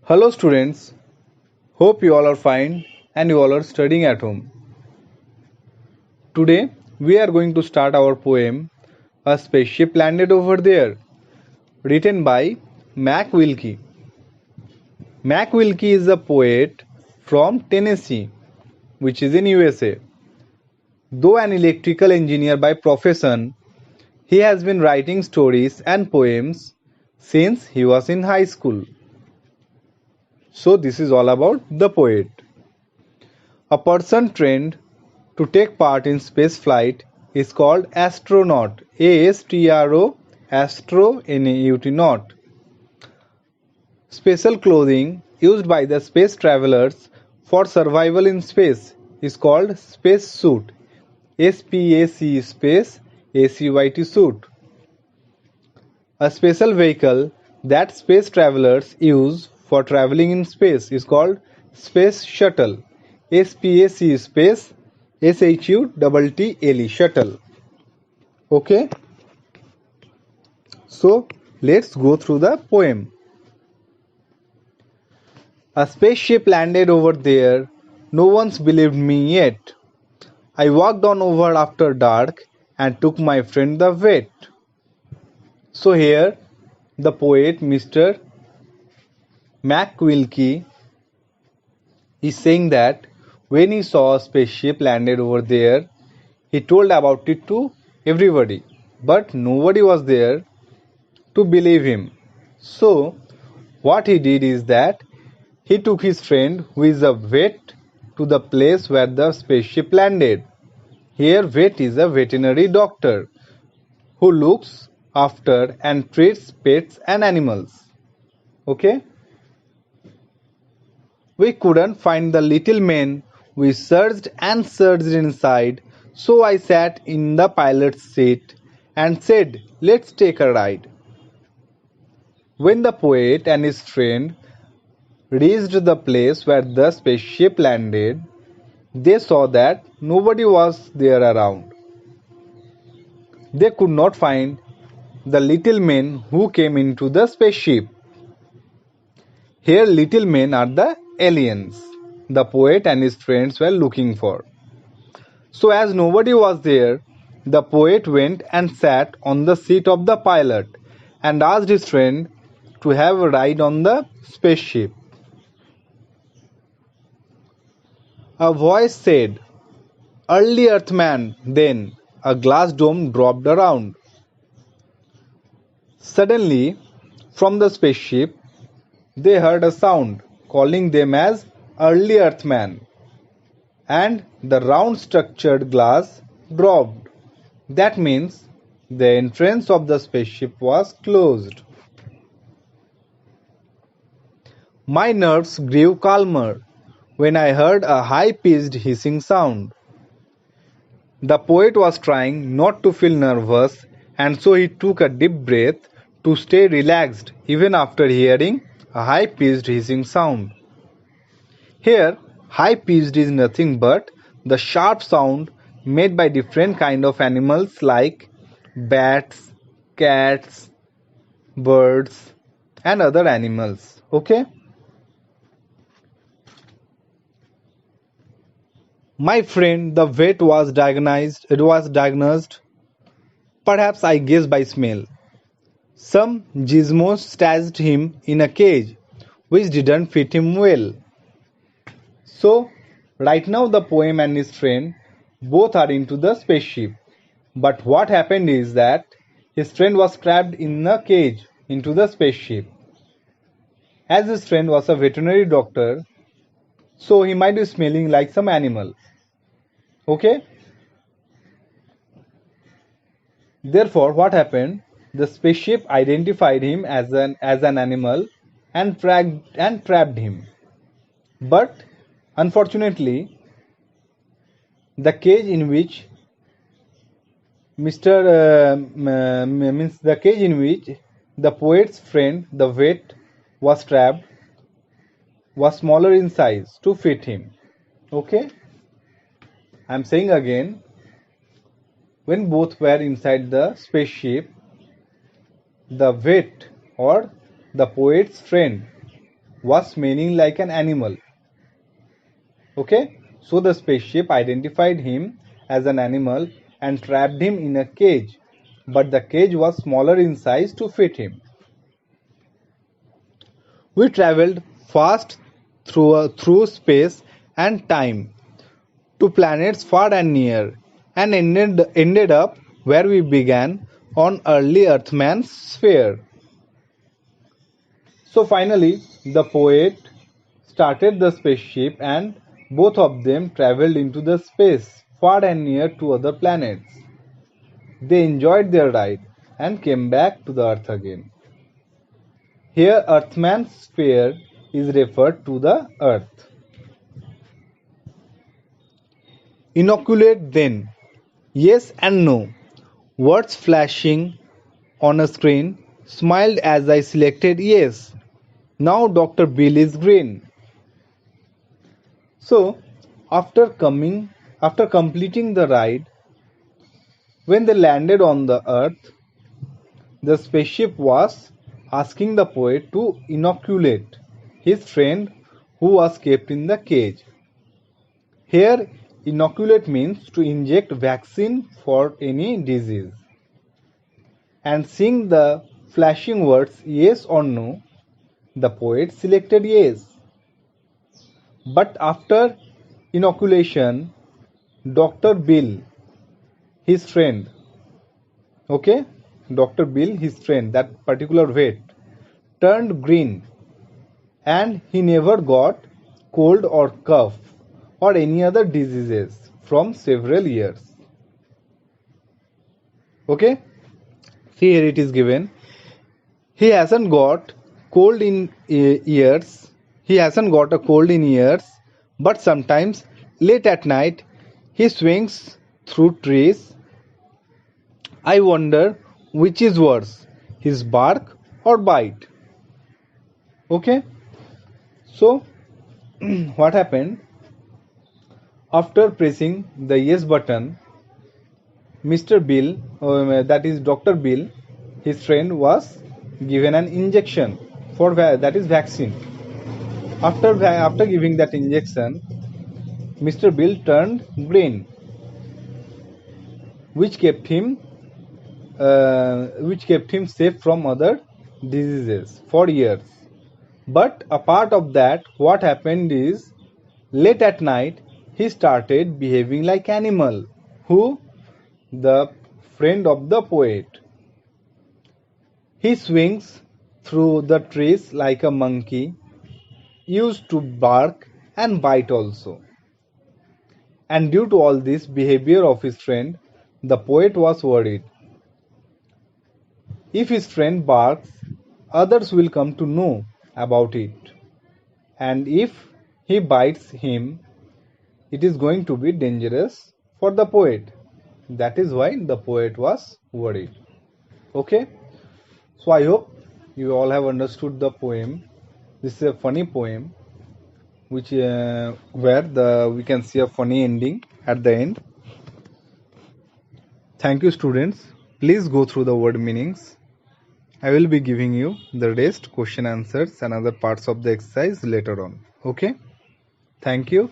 Hello students, hope you all are fine and you all are studying at home. Today we are going to start our poem A Spaceship Landed Over There, written by Mac Wilkie. Mac Wilkie is a poet from Tennessee, which is in USA. Though an electrical engineer by profession, he has been writing stories and poems since he was in high school. So this is all about the poet. A person trained to take part in space flight is called astronaut. ASTRO, astro, naut. Special clothing used by the space travelers for survival in space is called space suit. SPAC space ACYT suit. A special vehicle that space travelers use for traveling in space is called space shuttle. SPAC space SHUTTLE shuttle. Okay, so let's go through the poem. A spaceship landed over there. No one's believed me yet. I walked on over after dark and took my friend the vet. So here the poet Mr. Mac Wilkie is saying that when he saw a spaceship landed over there, he told about it to everybody, but nobody was there to believe him. So what he did is that he took his friend, who is a vet, to the place where the spaceship landed. Here vet is a veterinary doctor who looks after and treats pets and animals. Okay? We couldn't find the little man. We searched and searched inside, so I sat in the pilot's seat and said, "Let's take a ride." When the poet and his friend reached the place where the spaceship landed, they saw that nobody was there around. They could not find the little men who came into the spaceship. Here little men are the aliens the poet and his friends were looking for. So as nobody was there, the poet went and sat on the seat of the pilot and asked his friend to have a ride on the spaceship. A voice said, "Early Earthman." Then a glass dome dropped around. Suddenly, from the spaceship, they heard a sound calling them as early Earthmen, and the round structured glass dropped. That means the entrance of the spaceship was closed. My nerves grew calmer when I heard a high-pitched hissing sound. The poet was trying not to feel nervous, and so he took a deep breath to stay relaxed even after hearing a high-pitched hissing sound. Here, high-pitched is nothing but the sharp sound made by different kind of animals like bats, cats, birds, and other animals. Okay? My friend, the vet was diagnosed, perhaps I guess by smell. Some gizmos stashed him in a cage, which didn't fit him well. So, right now the poem and his friend both are into the spaceship. But what happened is that his friend was trapped in a cage into the spaceship. As his friend was a veterinary doctor, so he might be smelling like some animal. Okay? Therefore, what happened? The spaceship identified him as an animal and trapped him. But unfortunately, the cage in which the cage in which the poet's friend, the vet, was trapped was smaller in size to fit him. Okay? I'm saying again, when both were inside the spaceship, the vet or the poet's friend was smelling like an animal. Okay, so the spaceship identified him as an animal and trapped him in a cage, but the cage was smaller in size to fit him. We traveled fast through space and time to planets far and near, and ended up where we began, on early Earthman's sphere. So finally, the poet started the spaceship and both of them traveled into the space far and near to other planets. They enjoyed their ride and came back to the Earth again. Here, Earthman's sphere is referred to the Earth. Inoculate then. Yes and no. Words flashing on a screen. Smiled as I selected yes. Now Dr. Bill is green. So, after completing the ride, when they landed on the Earth, the spaceship was asking the poet to inoculate his friend who was kept in the cage. Here, inoculate means to inject vaccine for any disease. And seeing the flashing words yes or no, the poet selected yes. But after inoculation, Dr. Bill, his friend, Dr. Bill, his friend, that particular vet, turned green and he never got cold or cough or any other diseases from several years. Okay, see here it is given. He hasn't got cold in years. He hasn't got a cold in years, but sometimes late at night he swings through trees. I wonder which is worse, his bark or bite. Okay, so what happened? After pressing the yes button, Mr. Bill, that is Dr. Bill, his friend, was given an injection for that is vaccine. After giving that injection, Mr. Bill turned green, which kept him safe from other diseases for years. But apart of that, what happened is, late at night he started behaving like animal. Who? The friend of the poet. He swings through the trees like a monkey, used to bark and bite also. And due to all this behavior of his friend, the poet was worried. If his friend barks, others will come to know about it. And if he bites him, it is going to be dangerous for the poet. That is why the poet was worried. Okay, so I hope you all have understood the poem. This is a funny poem, which where we can see a funny ending at the end. Thank you, students. Please go through the word meanings. I will be giving you the rest, question answers and other parts of the exercise later on. Okay, thank you.